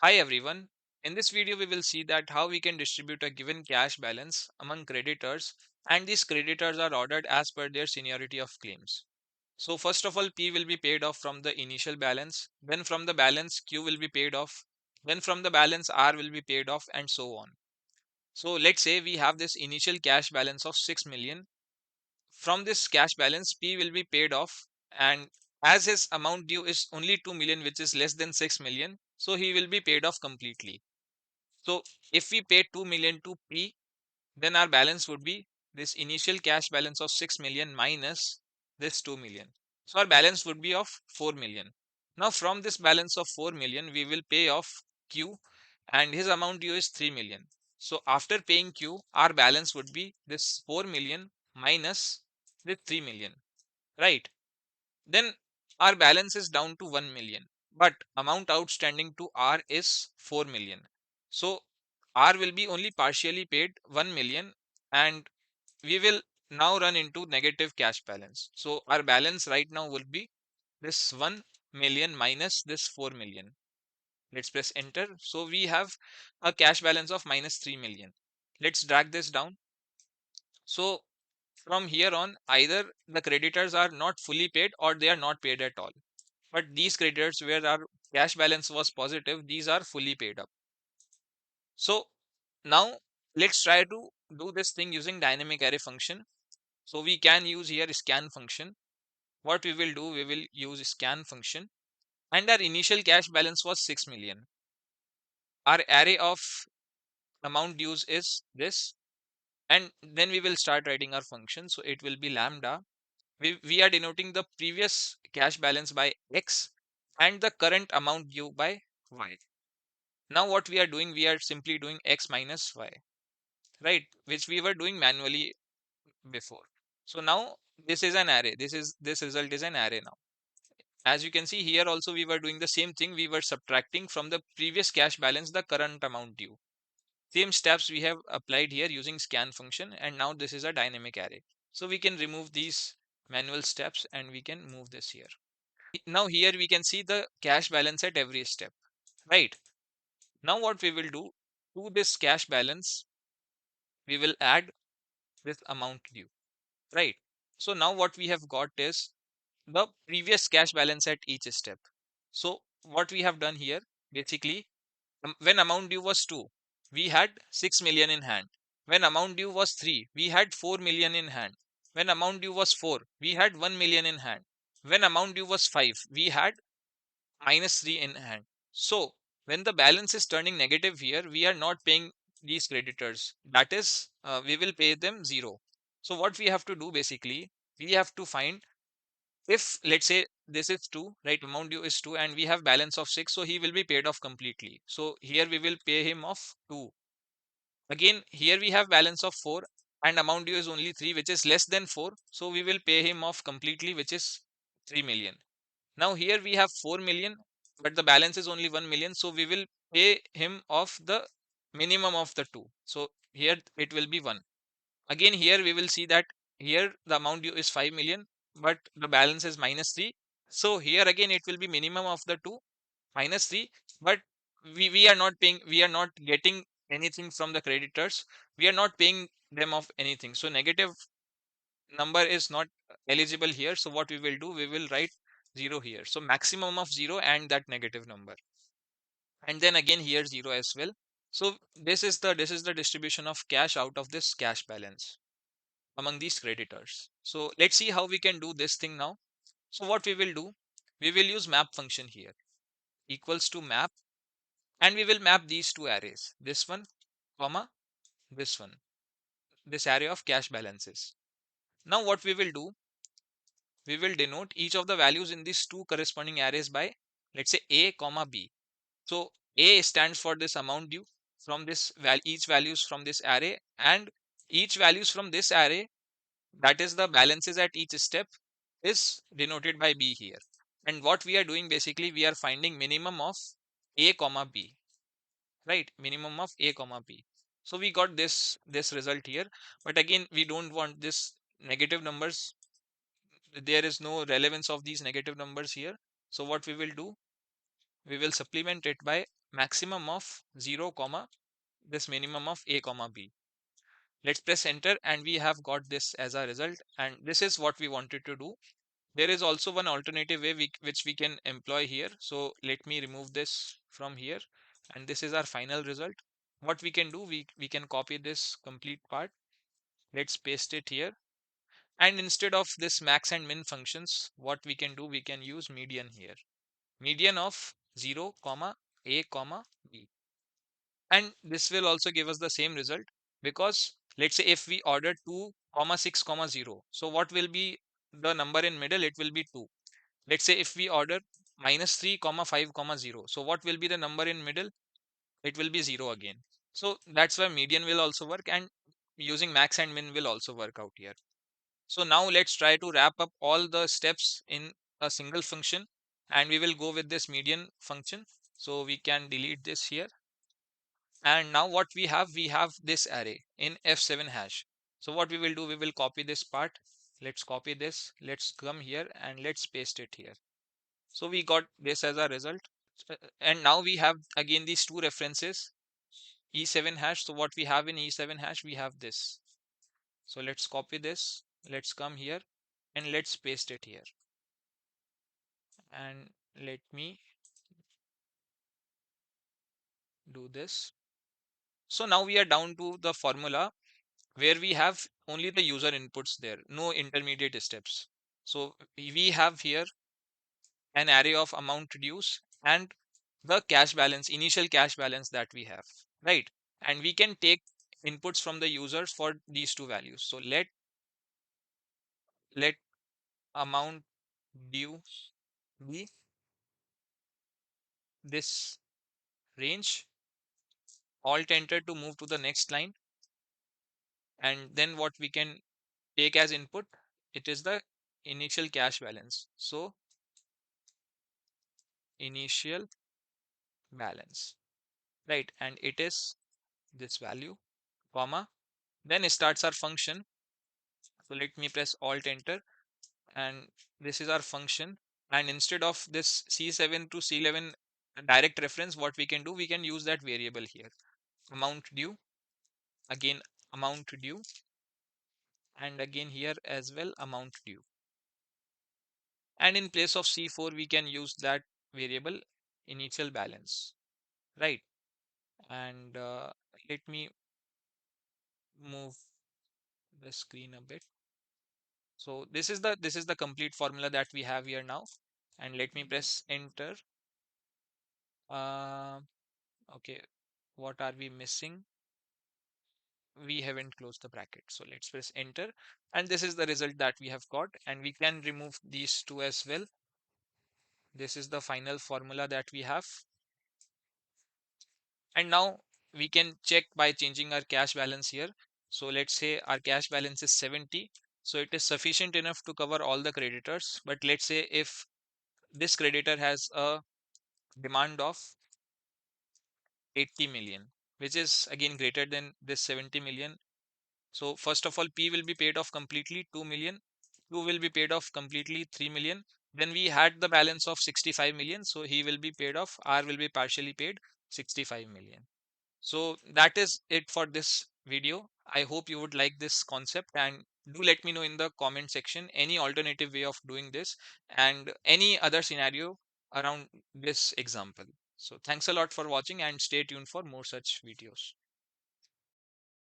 Hi everyone. In this video we will see that how we can distribute a given cash balance among creditors, and these creditors are ordered as per their seniority of claims. So first of all, P will be paid off from the initial balance, then from the balance Q will be paid off, then from the balance R will be paid off, and so on. So let's say we have this initial cash balance of 6 million. From this cash balance P will be paid off, and as his amount due is only 2 million, which is less than 6 million, so he will be paid off completely. So if we pay 2 million to P, then our balance would be this initial cash balance of 6 million minus this 2 million. So our balance would be of 4 million. Now from this balance of 4 million, we will pay off Q, and his amount due is 3 million. So after paying Q, our balance would be this 4 million minus this 3 million, right? Then our balance is down to 1 million, but amount outstanding to R is 4 million. So R will be only partially paid 1 million, and we will now run into negative cash balance. So our balance right now will be this 1 million minus this 4 million. Let's press enter. So we have a cash balance of minus 3 million. Let's drag this down. So from here on, either the creditors are not fully paid or they are not paid at all. But these creditors where our cash balance was positive, these are fully paid up. So now let's try to do this thing using dynamic array function. So we can use here scan function. What we will do, we will use scan function, and our initial cash balance was 6 million. Our array of amount dues is this, and then we will start writing our function. So it will be lambda. We are denoting the previous cash balance by X and the current amount due by Y. Now what we are doing, we are simply doing X minus Y, right? Which we were doing manually before. So now this is an array. This result is an array now. As you can see here also we were doing the same thing. We were subtracting from the previous cash balance the current amount due. Same steps we have applied here using scan function, and now this is a dynamic array. So we can remove these manual steps and we can move this here. Now here we can see the cash balance at every step, right? Now what we will do, to this cash balance we will add this amount due, right? So now what we have got is the previous cash balance at each step. So what we have done here, basically, when amount due was 2, we had 6 million in hand. When amount due was 3, we had 4 million in hand. When amount due was 4, we had 1 million in hand. When amount due was 5, we had minus 3 in hand. So when the balance is turning negative here, we are not paying these creditors. That is, we will pay them 0. So what we have to do, basically, we have to find, if let's say this is 2, right, amount due is 2 and we have balance of 6, so he will be paid off completely. So here we will pay him off 2. Again here we have balance of 4 and amount due is only 3, which is less than 4, so we will pay him off completely, which is 3 million. Now here we have 4 million, but the balance is only 1 million, so we will pay him off the minimum of the two. So here it will be 1. Again here we will see that here the amount due is 5 million, but the balance is minus 3. So here again it will be minimum of the two, minus 3, but we are not paying, we are not getting anything from the creditors. We are not paying them off anything. So negative number is not eligible here. So what we will do, we will write 0 here. So maximum of 0 and that negative number. And then again here 0 as well. So this is the distribution of cash out of this cash balance among these creditors. So let's see how we can do this thing now. So what we will do, we will use map function here, equals to map, and we will map these two arrays, this one, comma, this one, this array of cash balances. Now what we will do, we will denote each of the values in these two corresponding arrays by, let's say, A comma B. So A stands for this amount due from this each values from this array, and each values from this array, that is the balances at each step, is denoted by B here. And what we are doing, basically, we are finding minimum of A comma B, right? Minimum of A comma B. So we got this result here, but again we don't want this negative numbers. There is no relevance of these negative numbers here. So what we will do, we will supplement it by maximum of 0 comma this minimum of a comma b. Let's press enter and we have got this as a result, and this is what we wanted to do. There is also one alternative way which we can employ here. So let me remove this from here, and this is our final result. What we can do, we can copy this complete part. Let's paste it here. And instead of this max and min functions, what we can do, we can use median here. Median of 0 comma a comma b. And this will also give us the same result, because let's say if we order 2 comma 6 comma 0, so what will be the number in middle? It will be 2. Let's say if we order minus 3 comma 5 comma 0, so what will be the number in middle? It will be 0 again. So that's why median will also work, and using max and min will also work out here. So now let's try to wrap up all the steps in a single function, and we will go with this median function. So we can delete this here. And now what we have this array in F7 hash. So what we will do, we will copy this part. Let's copy this. Let's come here and let's paste it here. So we got this as a result. And now we have again these two references, E7 hash. So what we have in E7 hash, we have this. So let's copy this. Let's come here and let's paste it here. And let me do this. So now we are down to the formula where we have only the user inputs there, no intermediate steps. So we have here an array of amount dues and the cash balance, initial cash balance that we have, right? And we can take inputs from the users for these two values. So let amount due be this range. Alt enter to move to the next line. And then what we can take as input, it is the initial cash balance. So initial balance, right? And it is this value, comma, then starts our function. So let me press alt enter, and this is our function. And instead of this C7 to C11 direct reference, what we can do, we can use that variable here, amount due, again amount due, and again here as well amount due. And in place of C4, we can use that variable initial balance, right? And let me move the screen a bit. So this is the complete formula that we have here now. And let me press enter. Uh, okay, what are we missing? We haven't closed the bracket. So let's press enter. And this is the result that we have got. And we can remove these two as well. This is the final formula that we have. And now we can check by changing our cash balance here. So let's say our cash balance is 70. So it is sufficient enough to cover all the creditors. But let's say if this creditor has a demand of 80 million, which is again greater than this 70 million. So first of all, P will be paid off completely 2 million. Q will be paid off completely 3 million. Then we had the balance of 65 million. So he will be paid off. R will be partially paid 65 million. So that is it for this video. I hope you would like this concept, and do let me know in the comment section any alternative way of doing this and any other scenario around this example. So thanks a lot for watching and stay tuned for more such videos.